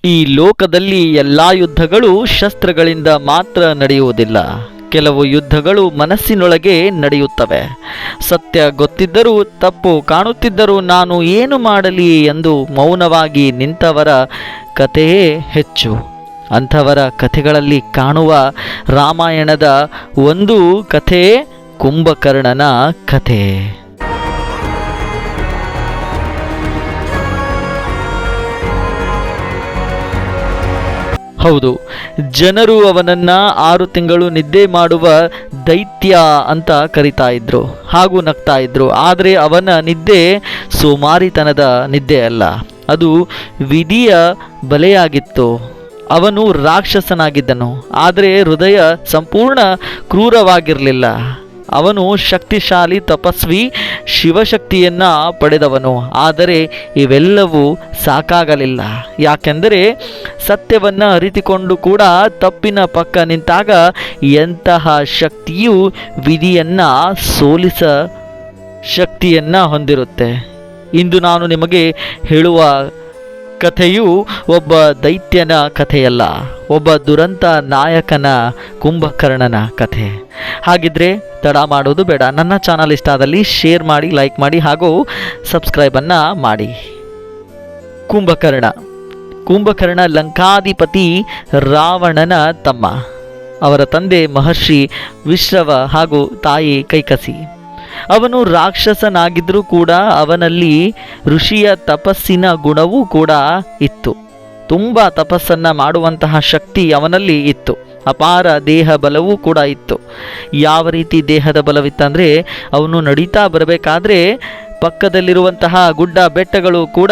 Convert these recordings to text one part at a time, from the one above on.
ಈ ಲೋಕದಲ್ಲಿ ಎಲ್ಲ ಯುದ್ಧಗಳು ಶಸ್ತ್ರಗಳಿಂದ ಮಾತ್ರ ನಡೆಯುವುದಿಲ್ಲ. ಕೆಲವು ಯುದ್ಧಗಳು ಮನಸ್ಸಿನೊಳಗೆ ನಡೆಯುತ್ತವೆ. ಸತ್ಯ ಗೊತ್ತಿದ್ದರೂ, ತಪ್ಪು ಕಾಣುತ್ತಿದ್ದರೂ ನಾನು ಏನು ಮಾಡಲಿ ಎಂದು ಮೌನವಾಗಿ ನಿಂತವರ ಕಥೆಯೇ ಹೆಚ್ಚು. ಅಂಥವರ ಕಥೆಗಳಲ್ಲಿ ಕಾಣುವ ರಾಮಾಯಣದ ಒಂದು ಕಥೆ ಕುಂಭಕರ್ಣನ ಕಥೆ. ಹೌದು, ಜನರು ಅವನನ್ನು 6 ತಿಂಗಳು ನಿದ್ದೆ ಮಾಡುವ ದೈತ್ಯ ಅಂತ ಕರಿತಾ ಇದ್ರು ಹಾಗೂ ನಗ್ತಾ ಇದ್ರು. ಆದರೆ ಅವನ ನಿದ್ದೆ ಸೋಮಾರಿತನದ ನಿದ್ದೆ ಅಲ್ಲ, ಅದು ವಿಧಿಯ ಬಲೆಯಾಗಿತ್ತು. ಅವನು ರಾಕ್ಷಸನಾಗಿದ್ದನು, ಆದರೆ ಹೃದಯ ಸಂಪೂರ್ಣ ಕ್ರೂರವಾಗಿರಲಿಲ್ಲ. ಅವನು ಶಕ್ತಿಶಾಲಿ ತಪಸ್ವಿ, ಶಿವಶಕ್ತಿಯನ್ನು ಪಡೆದವನು. ಆದರೆ ಇವೆಲ್ಲವೂ ಸಾಕಾಗಲಿಲ್ಲ. ಯಾಕೆಂದರೆ ಸತ್ಯವನ್ನು ಅರಿತುಕೊಂಡು ಕೂಡ ತಪ್ಪಿನ ಪಕ್ಕ ನಿಂತಾಗ ಎಂತಹ ಶಕ್ತಿಯು ವಿಧಿಯನ್ನು ಸೋಲಿಸ ಶಕ್ತಿಯನ್ನು ಹೊಂದಿರುತ್ತೆ. ಇಂದು ನಾನು ನಿಮಗೆ ಹೇಳುವ ಕಥೆಯು ಒಬ್ಬ ದೈತ್ಯನ ಕಥೆಯಲ್ಲ, ಒಬ್ಬ ದುರಂತ ನಾಯಕನ ಕುಂಭಕರ್ಣನ ಕಥೆ. ಹಾಗಿದ್ರೆ ತಡ ಮಾಡೋದು ಬೇಡ, ನನ್ನ ಚಾನಲ್ ಇಷ್ಟ ಆದಲ್ಲಿ ಶೇರ್ ಮಾಡಿ, ಲೈಕ್ ಮಾಡಿ ಹಾಗೂ ಸಬ್ಸ್ಕ್ರೈಬನ್ನು ಮಾಡಿ. ಕುಂಭಕರ್ಣ ಲಂಕಾಧಿಪತಿ ರಾವಣನ ತಮ್ಮ. ಅವರ ತಂದೆ ಮಹರ್ಷಿ ವಿಶ್ರವ ಹಾಗೂ ತಾಯಿ ಕೈಕಸಿ. ಅವನು ರಾಕ್ಷಸನಾಗಿದ್ದರೂ ಕೂಡ ಅವನಲ್ಲಿ ಋಷಿಯ ತಪಸ್ಸಿನ ಗುಣವೂ ಕೂಡ ಇತ್ತು. ತುಂಬ ತಪಸ್ಸನ್ನು ಮಾಡುವಂತಹ ಶಕ್ತಿ ಅವನಲ್ಲಿ ಇತ್ತು. ಅಪಾರ ದೇಹ ಬಲವೂ ಕೂಡ ಇತ್ತು. ಯಾವ ರೀತಿ ದೇಹದ ಬಲವಿತ್ತಂದರೆ, ಅವನು ನಡೀತಾ ಬರಬೇಕಾದ್ರೆ ಪಕ್ಕದಲ್ಲಿರುವಂತಹ ಗುಡ್ಡ ಬೆಟ್ಟಗಳು ಕೂಡ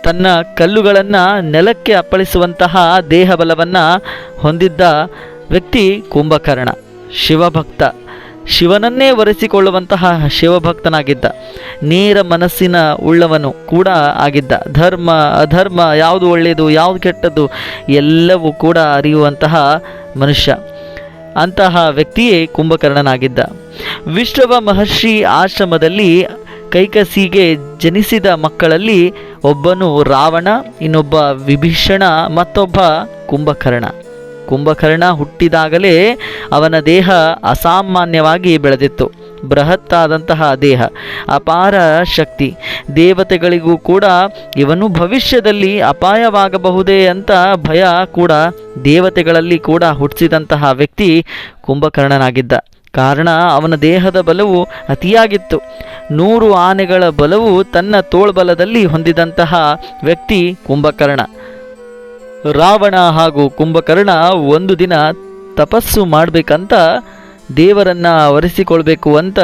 ತನ್ನ ಕಲ್ಲುಗಳನ್ನು ನೆಲಕ್ಕೆ ಅಪ್ಪಳಿಸುವಂತಹ ದೇಹ ಬಲವನ್ನು ಹೊಂದಿದ್ದ ವ್ಯಕ್ತಿ ಕುಂಭಕರ್ಣ. ಶಿವಭಕ್ತ, ಶಿವನನ್ನೇ ವರೆಸಿಕೊಳ್ಳುವಂತಹ ಶಿವಭಕ್ತನಾಗಿದ್ದ. ನೇರ ಮನಸ್ಸಿನ ಉಳ್ಳವನು ಕೂಡ ಆಗಿದ್ದ. ಧರ್ಮ ಅಧರ್ಮ, ಯಾವುದು ಒಳ್ಳೆಯದು ಯಾವುದು ಕೆಟ್ಟದ್ದು ಎಲ್ಲವೂ ಕೂಡ ಅರಿಯುವಂತಹ ಮನುಷ್ಯ. ಅಂತಹ ವ್ಯಕ್ತಿಯೇ ಕುಂಭಕರ್ಣನಾಗಿದ್ದ. ವಿಶ್ರವ ಮಹರ್ಷಿ ಆಶ್ರಮದಲ್ಲಿ ಕೈಕಸಿಗೆ ಜನಿಸಿದ ಮಕ್ಕಳಲ್ಲಿ ಒಬ್ಬನು ರಾವಣ, ಇನ್ನೊಬ್ಬ ವಿಭೀಷಣ, ಮತ್ತೊಬ್ಬ ಕುಂಭಕರ್ಣ ಹುಟ್ಟಿದಾಗಲೇ ಅವನ ದೇಹ ಅಸಾಮಾನ್ಯವಾಗಿ ಬೆಳೆದಿತ್ತು. ಬೃಹತ್ತಾದಂತಹ ದೇಹ, ಅಪಾರ ಶಕ್ತಿ. ದೇವತೆಗಳಿಗೂ ಕೂಡ ಇವನು ಭವಿಷ್ಯದಲ್ಲಿ ಅಪಾಯವಾಗಬಹುದೇ ಅಂತ ಭಯ ಕೂಡ. ದೇವತೆಗಳಲ್ಲಿ ಕೂಡ ಹುಟ್ಟಿಸಿದಂತಹ ವ್ಯಕ್ತಿ ಕುಂಭಕರ್ಣನಾಗಿದ್ದ. ಕಾರಣ ಅವನ ದೇಹದ ಬಲವು ಅತಿಯಾಗಿತ್ತು. 100 ಆನೆಗಳ ಬಲವು ತನ್ನ ತೋಳ್ಬಲದಲ್ಲಿ ಹೊಂದಿದಂತಹ ವ್ಯಕ್ತಿ ಕುಂಭಕರ್ಣ. ರಾವಣ ಹಾಗೂ ಕುಂಭಕರ್ಣ ಒಂದು ದಿನ ತಪಸ್ಸು ಮಾಡಬೇಕಂತ, ದೇವರನ್ನು ಒರೆಸಿಕೊಳ್ಬೇಕು ಅಂತ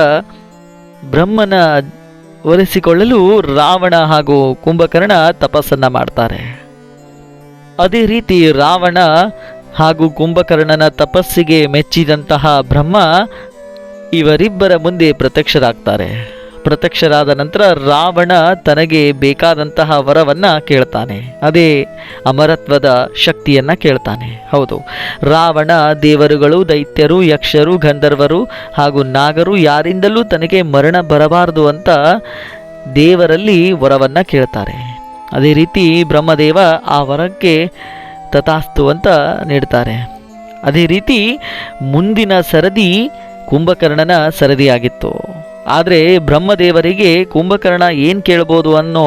ಬ್ರಹ್ಮನ ಒರೆಸಿಕೊಳ್ಳಲು ರಾವಣ ಹಾಗೂ ಕುಂಭಕರ್ಣ ತಪಸ್ಸನ್ನು ಮಾಡ್ತಾರೆ. ಅದೇ ರೀತಿ ರಾವಣ ಹಾಗೂ ಕುಂಭಕರ್ಣನ ತಪಸ್ಸಿಗೆ ಮೆಚ್ಚಿದಂತಹ ಬ್ರಹ್ಮ ಇವರಿಬ್ಬರ ಮುಂದೆ ಪ್ರತ್ಯಕ್ಷರಾದ ನಂತರ ರಾವಣ ತನಗೆ ಬೇಕಾದಂತಹ ವರವನ್ನು ಕೇಳ್ತಾನೆ. ಅದೇ ಅಮರತ್ವದ ಶಕ್ತಿಯನ್ನು ಕೇಳ್ತಾನೆ. ಹೌದು, ರಾವಣ ದೇವರುಗಳು, ದೈತ್ಯರು, ಯಕ್ಷರು, ಗಂಧರ್ವರು ಹಾಗೂ ನಾಗರು ಯಾರಿಂದಲೂ ತನಗೆ ಮರಣ ಬರಬಾರದು ಅಂತ ದೇವರಲ್ಲಿ ವರವನ್ನು ಕೇಳ್ತಾರೆ. ಅದೇ ರೀತಿ ಬ್ರಹ್ಮದೇವ ಆ ವರಕ್ಕೆ ತಥಾಸ್ತು ಅಂತ ನೀಡ್ತಾರೆ. ಅದೇ ರೀತಿ ಮುಂದಿನ ಸರದಿ ಕುಂಭಕರ್ಣನ ಸರದಿಯಾಗಿತ್ತು. ಆದರೆ ಬ್ರಹ್ಮದೇವರಿಗೆ ಕುಂಭಕರ್ಣ ಏನು ಕೇಳ್ಬೋದು ಅನ್ನೋ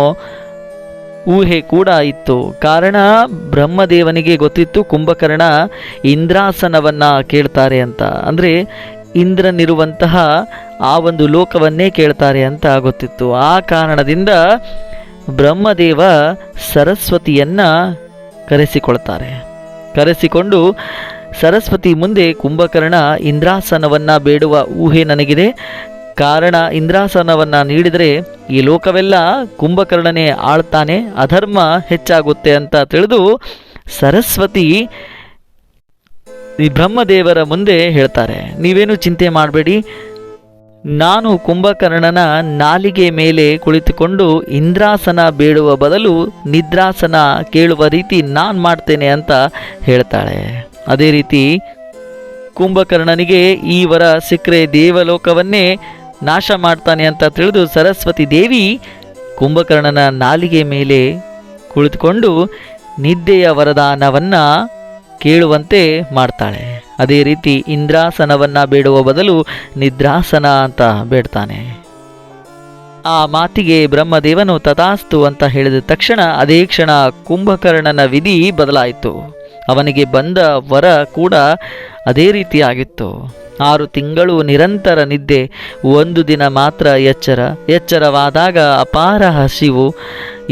ಊಹೆ ಕೂಡ ಇತ್ತು. ಕಾರಣ ಬ್ರಹ್ಮದೇವನಿಗೆ ಗೊತ್ತಿತ್ತು ಕುಂಭಕರ್ಣ ಇಂದ್ರಾಸನವನ್ನು ಕೇಳ್ತಾರೆ ಅಂತ. ಅಂದರೆ ಇಂದ್ರನಿರುವಂತಹ ಆ ಒಂದು ಲೋಕವನ್ನೇ ಕೇಳ್ತಾರೆ ಅಂತ ಗೊತ್ತಿತ್ತು. ಆ ಕಾರಣದಿಂದ ಬ್ರಹ್ಮದೇವ ಸರಸ್ವತಿಯನ್ನು ಕರೆಸಿಕೊಂಡು ಸರಸ್ವತಿ ಮುಂದೆ ಕುಂಭಕರ್ಣ ಇಂದ್ರಾಸನವನ್ನು ಬೇಡುವ ಊಹೆ ನನಗಿದೆ. ಕಾರಣ ಇಂದ್ರಾಸನವನ್ನು ನೀಡಿದರೆ ಈ ಲೋಕವೆಲ್ಲ ಕುಂಭಕರ್ಣನೇ ಆಳ್ತಾನೆ, ಅಧರ್ಮ ಹೆಚ್ಚಾಗುತ್ತೆ ಅಂತ ತಿಳಿದು ಸರಸ್ವತಿ ಈ ಬ್ರಹ್ಮದೇವರ ಮುಂದೆ ಹೇಳ್ತಾರೆ, ನೀವೇನು ಚಿಂತೆ ಮಾಡಬೇಡಿ, ನಾನು ಕುಂಭಕರ್ಣನ ನಾಲಿಗೆ ಮೇಲೆ ಕುಳಿತುಕೊಂಡು ಇಂದ್ರಾಸನ ಬೇಡುವ ಬದಲು ನಿದ್ರಾಸನ ಕೇಳುವ ರೀತಿ ನಾನು ಮಾಡ್ತೇನೆ ಅಂತ ಹೇಳ್ತಾಳೆ. ಅದೇ ರೀತಿ ಕುಂಭಕರ್ಣನಿಗೆ ಈ ವರ ಸಿಕ್ಕರೆ ದೇವಲೋಕವನ್ನೇ ನಾಶ ಮಾಡ್ತಾನೆ ಅಂತ ತಿಳಿದು ಸರಸ್ವತಿ ದೇವಿ ಕುಂಭಕರ್ಣನ ನಾಲಿಗೆ ಮೇಲೆ ಕುಳಿತುಕೊಂಡು ನಿದ್ದೆಯ ವರದಾನವನ್ನು ಕೇಳುವಂತೆ ಮಾಡ್ತಾಳೆ. ಅದೇ ರೀತಿ ಇಂದ್ರಾಸನವನ್ನು ಬೇಡುವ ಬದಲು ನಿದ್ರಾಸನ ಅಂತ ಬೇಡ್ತಾನೆ. ಆ ಮಾತಿಗೆ ಬ್ರಹ್ಮದೇವನು ತಥಾಸ್ತು ಅಂತ ಹೇಳಿದ ತಕ್ಷಣ ಅದೇ ಕ್ಷಣ ಕುಂಭಕರ್ಣನ ವಿಧಿ ಬದಲಾಯಿತು. ಅವನಿಗೆ ಬಂದ ವರ ಕೂಡ ಅದೇ ರೀತಿಯಾಗಿತ್ತು. 6 ತಿಂಗಳು ನಿರಂತರ ನಿದ್ದೆ, 1 ದಿನ ಮಾತ್ರ ಎಚ್ಚರವಾದಾಗ ಅಪಾರ ಹಸಿವು.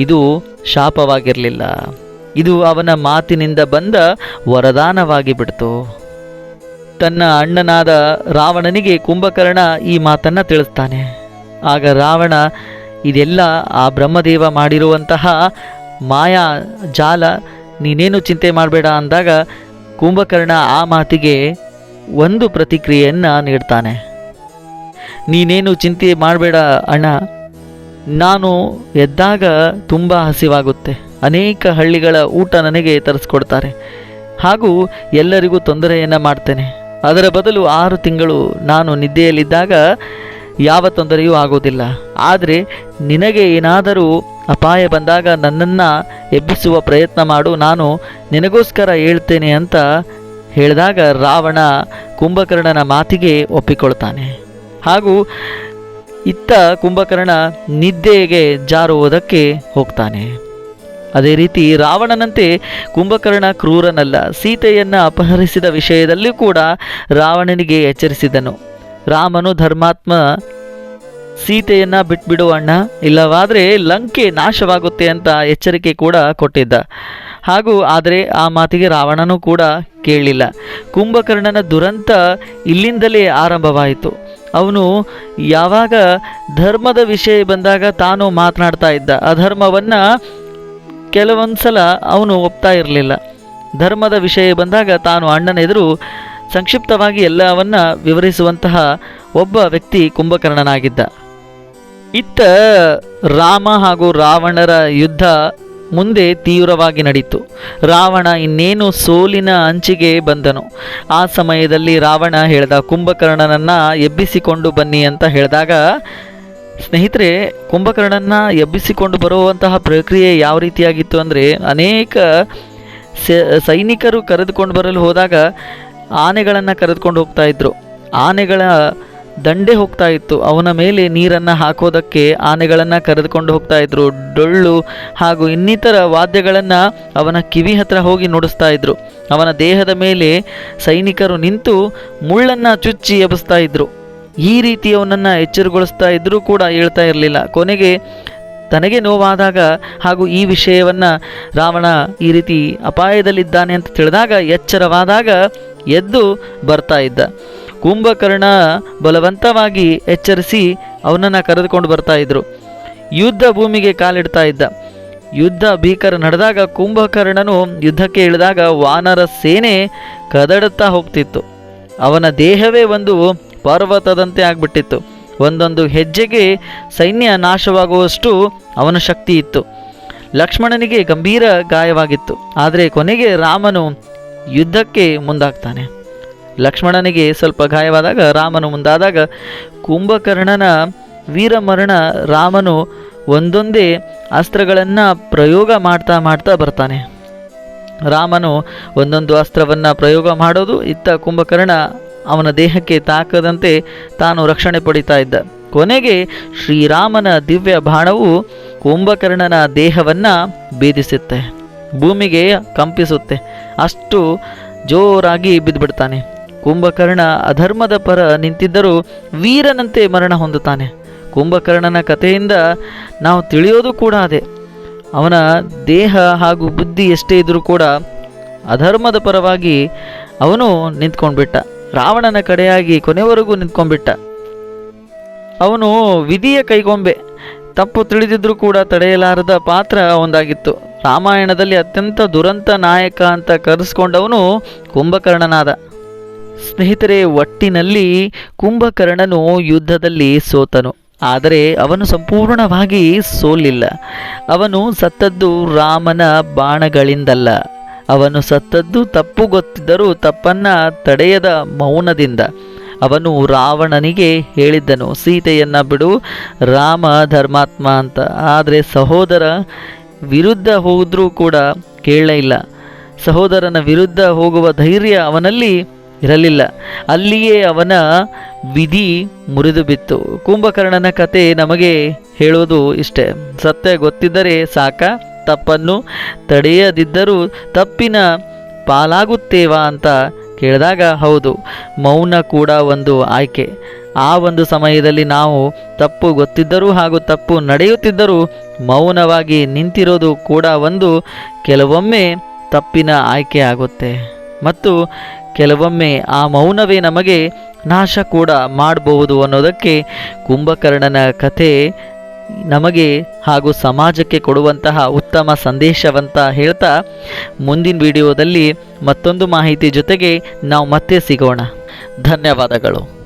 ಇದು ಶಾಪವಾಗಿರಲಿಲ್ಲ, ಇದು ಅವನ ಮಾತಿನಿಂದ ಬಂದ ವರದಾನವಾಗಿ ಬಿಡ್ತು. ತನ್ನ ಅಣ್ಣನಾದ ರಾವಣನಿಗೆ ಕುಂಭಕರ್ಣ ಈ ಮಾತನ್ನು ತಿಳಿಸ್ತಾನೆ. ಆಗ ರಾವಣ ಇದೆಲ್ಲ ಆ ಬ್ರಹ್ಮದೇವ ಮಾಡಿರುವಂತಹ ಮಾಯಾ ಜಾಲ, ನೀನೇನು ಚಿಂತೆ ಮಾಡಬೇಡ ಅಂದಾಗ ಕುಂಭಕರ್ಣ ಆ ಮಾತಿಗೆ ಒಂದು ಪ್ರತಿಕ್ರಿಯೆಯನ್ನು ನೀಡ್ತಾನೆ. ನೀನೇನು ಚಿಂತೆ ಮಾಡಬೇಡ ಅಣ್ಣ, ನಾನು ಎದ್ದಾಗ ತುಂಬ ಹಸಿವಾಗುತ್ತೆ, ಅನೇಕ ಹಳ್ಳಿಗಳ ಊಟ ನನಗೆ ತರಿಸ್ಕೊಡ್ತಾರೆ, ಹಾಗೂ ಎಲ್ಲರಿಗೂ ತೊಂದರೆಯನ್ನು ಮಾಡ್ತೇನೆ. ಅದರ ಬದಲು 6 ತಿಂಗಳು ನಾನು ನಿದ್ದೆಯಲ್ಲಿದ್ದಾಗ ಯಾವ ತೊಂದರೆಯೂ ಆಗೋದಿಲ್ಲ. ಆದರೆ ನಿನಗೆ ಏನಾದರೂ ಅಪಾಯ ಬಂದಾಗ ನನ್ನನ್ನು ಎಬ್ಬಿಸುವ ಪ್ರಯತ್ನ ಮಾಡು, ನಾನು ನಿನಗೋಸ್ಕರ ಹೇಳ್ತೇನೆ ಅಂತ ಹೇಳಿದಾಗ ರಾವಣ ಕುಂಭಕರ್ಣನ ಮಾತಿಗೆ ಒಪ್ಪಿಕೊಳ್ತಾನೆ. ಹಾಗೂ ಇತ್ತ ಕುಂಭಕರ್ಣ ನಿದ್ದೆಗೆ ಜಾರುವುದಕ್ಕೆ ಹೋಗ್ತಾನೆ. ಅದೇ ರೀತಿ ರಾವಣನಂತೆ ಕುಂಭಕರ್ಣ ಕ್ರೂರನಲ್ಲ. ಸೀತೆಯನ್ನು ಅಪಹರಿಸಿದ ವಿಷಯದಲ್ಲೂ ಕೂಡ ರಾವಣನಿಗೆ ಎಚ್ಚರಿಸಿದನು. ರಾಮನು ಧರ್ಮಾತ್ಮ, ಸೀತೆಯನ್ನು ಬಿಟ್ಬಿಡು ಅಣ್ಣ, ಇಲ್ಲವಾದರೆ ಲಂಕೆ ನಾಶವಾಗುತ್ತೆ ಅಂತ ಎಚ್ಚರಿಕೆ ಕೂಡ ಕೊಟ್ಟಿದ್ದ. ಆದರೆ ಆ ಮಾತಿಗೆ ರಾವಣನೂ ಕೂಡ ಕೇಳಲಿಲ್ಲ. ಕುಂಭಕರ್ಣನ ದುರಂತ ಇಲ್ಲಿಂದಲೇ ಆರಂಭವಾಯಿತು. ಅವನು ಯಾವಾಗ ಧರ್ಮದ ವಿಷಯ ಬಂದಾಗ ತಾನು ಮಾತನಾಡ್ತಾ ಇದ್ದ. ಅಧರ್ಮವನ್ನು ಕೆಲವೊಂದ್ಸಲ ಅವನು ಒಪ್ತಾ ಇರಲಿಲ್ಲ. ಧರ್ಮದ ವಿಷಯ ಬಂದಾಗ ತಾನು ಅಣ್ಣನೆದುರು ಸಂಕ್ಷಿಪ್ತವಾಗಿ ಎಲ್ಲವನ್ನ ವಿವರಿಸುವಂತಹ ಒಬ್ಬ ವ್ಯಕ್ತಿ ಕುಂಭಕರ್ಣನಾಗಿದ್ದ. ಇತ್ತ ರಾಮ ಹಾಗೂ ರಾವಣರ ಯುದ್ಧ ಮುಂದೆ ತೀವ್ರವಾಗಿ ನಡೀತು. ರಾವಣ ಇನ್ನೇನು ಸೋಲಿನ ಅಂಚಿಗೆ ಬಂದನು. ಆ ಸಮಯದಲ್ಲಿ ರಾವಣ ಹೇಳ್ದ, ಕುಂಭಕರ್ಣನನ್ನು ಎಬ್ಬಿಸಿಕೊಂಡು ಬನ್ನಿ ಅಂತ ಹೇಳಿದಾಗ, ಸ್ನೇಹಿತರೆ, ಕುಂಭಕರ್ಣನ ಎಬ್ಬಿಸಿಕೊಂಡು ಬರುವಂತಹ ಪ್ರಕ್ರಿಯೆ ಯಾವ ರೀತಿಯಾಗಿತ್ತು ಅಂದರೆ, ಅನೇಕ ಸೈನಿಕರು ಕರೆದುಕೊಂಡು ಬರಲು ಹೋದಾಗ ಆನೆಗಳನ್ನು ಕರೆದುಕೊಂಡು ಹೋಗ್ತಾ ಇದ್ರು. ಆನೆಗಳ ದಂಡೆ ಹೋಗ್ತಾ ಇತ್ತು. ಅವನ ಮೇಲೆ ನೀರನ್ನು ಹಾಕೋದಕ್ಕೆ ಆನೆಗಳನ್ನು ಕರೆದುಕೊಂಡು ಹೋಗ್ತಾ ಇದ್ರು. ಡೊಳ್ಳು ಹಾಗೂ ಇನ್ನಿತರ ವಾದ್ಯಗಳನ್ನು ಅವನ ಕಿವಿ ಹತ್ರ ಹೋಗಿ ನುಡಿಸ್ತಾ ಇದ್ರು. ಅವನ ದೇಹದ ಮೇಲೆ ಸೈನಿಕರು ನಿಂತು ಮುಳ್ಳನ್ನು ಚುಚ್ಚಿ ಎಬ್ಬಿಸ್ತಾ ಇದ್ರು. ಈ ರೀತಿ ಅವನನ್ನು ಎಚ್ಚರಗೊಳಿಸ್ತಾ ಇದ್ರೂ ಕೂಡ ಹೇಳ್ತಾ ಇರಲಿಲ್ಲ. ಕೊನೆಗೆ ತನಗೆ ನೋವಾದಾಗ ಹಾಗೂ ಈ ವಿಷಯವನ್ನು ರಾವಣ ಈ ರೀತಿ ಅಪಾಯದಲ್ಲಿದ್ದಾನೆ ಅಂತ ತಿಳಿದಾಗ, ಎಚ್ಚರವಾದಾಗ ಎದ್ದು ಬರ್ತಾ ಇದ್ದ. ಕುಂಭಕರ್ಣ ಬಲವಂತವಾಗಿ ಎಚ್ಚರಿಸಿ ಅವನನ್ನು ಕರೆದುಕೊಂಡು ಬರ್ತಾ ಇದ್ರು. ಯುದ್ಧ ಭೂಮಿಗೆ ಕಾಲಿಡ್ತಾ ಇದ್ದ. ಯುದ್ಧ ಭೀಕರ ನಡೆದಾಗ ಕುಂಭಕರ್ಣನು ಯುದ್ಧಕ್ಕೆ ಇಳಿದಾಗ ವಾನರ ಸೇನೆ ಕದಡುತ್ತಾ ಹೋಗ್ತಿತ್ತು. ಅವನ ದೇಹವೇ ಒಂದು ಪರ್ವತದಂತೆ ಆಗ್ಬಿಟ್ಟಿತ್ತು. ಒಂದೊಂದು ಹೆಜ್ಜೆಗೆ ಸೈನ್ಯ ನಾಶವಾಗುವಷ್ಟು ಅವನ ಶಕ್ತಿ ಇತ್ತು. ಲಕ್ಷ್ಮಣನಿಗೆ ಗಂಭೀರ ಗಾಯವಾಗಿತ್ತು. ಆದರೆ ಕೊನೆಗೆ ರಾಮನು ಯುದ್ಧಕ್ಕೆ ಮುಂದಾಗ್ತಾನೆ. ಲಕ್ಷ್ಮಣನಿಗೆ ಸ್ವಲ್ಪ ಗಾಯವಾದಾಗ ರಾಮನು ಮುಂದಾದಾಗ ಕುಂಭಕರ್ಣನ ವೀರಮರಣ ರಾಮನು ಒಂದೊಂದೇ ಅಸ್ತ್ರಗಳನ್ನು ಪ್ರಯೋಗ ಮಾಡ್ತಾ ಬರ್ತಾನೆ. ರಾಮನು ಒಂದೊಂದು ಅಸ್ತ್ರವನ್ನು ಪ್ರಯೋಗ ಮಾಡೋದು, ಇತ್ತ ಕುಂಭಕರ್ಣ ಅವನ ದೇಹಕ್ಕೆ ತಾಕದಂತೆ ತಾನು ರಕ್ಷಣೆ ಪಡಿತಾ ಇದ್ದ. ಕೊನೆಗೆ ಶ್ರೀರಾಮನ ದಿವ್ಯ ಬಾಣವು ಕುಂಭಕರ್ಣನ ದೇಹವನ್ನು ಭೇದಿಸುತ್ತೆ, ಭೂಮಿಗೆ ಕಂಪಿಸುತ್ತೆ. ಅಷ್ಟು ಜೋರಾಗಿ ಬಿದ್ದುಬಿಡ್ತಾನೆ. ಕುಂಭಕರ್ಣ ಅಧರ್ಮದ ಪರ ನಿಂತಿದ್ದರೂ ವೀರನಂತೆ ಮರಣ ಹೊಂದುತ್ತಾನೆ. ಕುಂಭಕರ್ಣನ ಕಥೆಯಿಂದ ನಾವು ತಿಳಿಯೋದು ಕೂಡ ಅದೇ. ಅವನ ದೇಹ ಹಾಗೂ ಬುದ್ಧಿ ಎಷ್ಟೇ ಇದ್ರೂ ಕೂಡ ಅಧರ್ಮದ ಪರವಾಗಿ ಅವನು ನಿಂತ್ಕೊಂಡ್ಬಿಟ್ಟ. ರಾವಣನ ಕಡೆಯಾಗಿ ಕೊನೆವರೆಗೂ ನಿಂತ್ಕೊಂಡ್ಬಿಟ್ಟ. ಅವನು ವಿಧಿಯ ಕೈಗೊಂಬೆ. ತಪ್ಪು ತಿಳಿದಿದ್ರೂ ಕೂಡ ತಡೆಯಲಾರದ ಪಾತ್ರ ಒಂದಾಗಿತ್ತು. ರಾಮಾಯಣದಲ್ಲಿ ಅತ್ಯಂತ ದುರಂತ ನಾಯಕ ಅಂತ ಕರೆಸ್ಕೊಂಡವನು ಕುಂಭಕರ್ಣನಾದ. ಸ್ನೇಹಿತರೆ, ಒಟ್ಟಿನಲ್ಲಿ ಕುಂಭಕರ್ಣನು ಯುದ್ಧದಲ್ಲಿ ಸೋತನು. ಆದರೆ ಅವನು ಸಂಪೂರ್ಣವಾಗಿ ಸೋಲಿಲ್ಲ. ಅವನು ಸತ್ತದ್ದು ರಾಮನ ಬಾಣಗಳಿಂದಲ್ಲ. ಅವನು ಸತ್ತದ್ದು ತಪ್ಪು ಗೊತ್ತಿದ್ದರೂ ತಪ್ಪನ್ನು ತಡೆಯದ ಮೌನದಿಂದ. ಅವನು ರಾವಣನಿಗೆ ಹೇಳಿದ್ದನು, ಸೀತೆಯನ್ನು ಬಿಡು, ರಾಮ ಧರ್ಮಾತ್ಮ ಅಂತ. ಆದರೆ ಸಹೋದರ ವಿರುದ್ಧ ಹೋದರೂ ಕೂಡ ಕೇಳಲೇ ಇಲ್ಲ. ಸಹೋದರನ ವಿರುದ್ಧ ಹೋಗುವ ಧೈರ್ಯ ಅವನಲ್ಲಿ ಇರಲಿಲ್ಲ. ಅಲ್ಲಿಯೇ ಅವನ ವಿಧಿ ಮುರಿದು ಬಿತ್ತು. ಕುಂಭಕರ್ಣನ ಕತೆ ನಮಗೆ ಹೇಳೋದು ಇಷ್ಟೇ. ಸತ್ಯ ಗೊತ್ತಿದ್ದರೆ ಸಾಕ, ತಪ್ಪನ್ನು ತಡೆಯದಿದ್ದರೂ ತಪ್ಪಿನ ಪಾಲಾಗುತ್ತೇವಾ ಅಂತ ಕೇಳಿದಾಗ ಹೌದು, ಮೌನ ಕೂಡ ಒಂದು ಆಯ್ಕೆ. ಆ ಒಂದು ಸಮಯದಲ್ಲಿ ನಾವು ತಪ್ಪು ಗೊತ್ತಿದ್ದರೂ ಹಾಗೂ ತಪ್ಪು ನಡೆಯುತ್ತಿದ್ದರೂ ಮೌನವಾಗಿ ನಿಂತಿರೋದು ಕೂಡ ಕೆಲವೊಮ್ಮೆ ತಪ್ಪಿನ ಆಯ್ಕೆ ಆಗುತ್ತೆ. ಮತ್ತು ಕೆಲವೊಮ್ಮೆ ಆ ಮೌನವೇ ನಮಗೆ ನಾಶ ಕೂಡ ಮಾಡಬಹುದು ಅನ್ನೋದಕ್ಕೆ ಕುಂಭಕರ್ಣನ ಕಥೆ ನಮಗೆ ಹಾಗೂ ಸಮಾಜಕ್ಕೆ ಕೊಡುವಂತಹ ಉತ್ತಮ ಸಂದೇಶವಂತ ಹೇಳ್ತಾ, ಮುಂದಿನ ವಿಡಿಯೋದಲ್ಲಿ ಮತ್ತೊಂದು ಮಾಹಿತಿ ಜೊತೆಗೆ ನಾವು ಮತ್ತೆ ಸಿಗೋಣ. ಧನ್ಯವಾದಗಳು.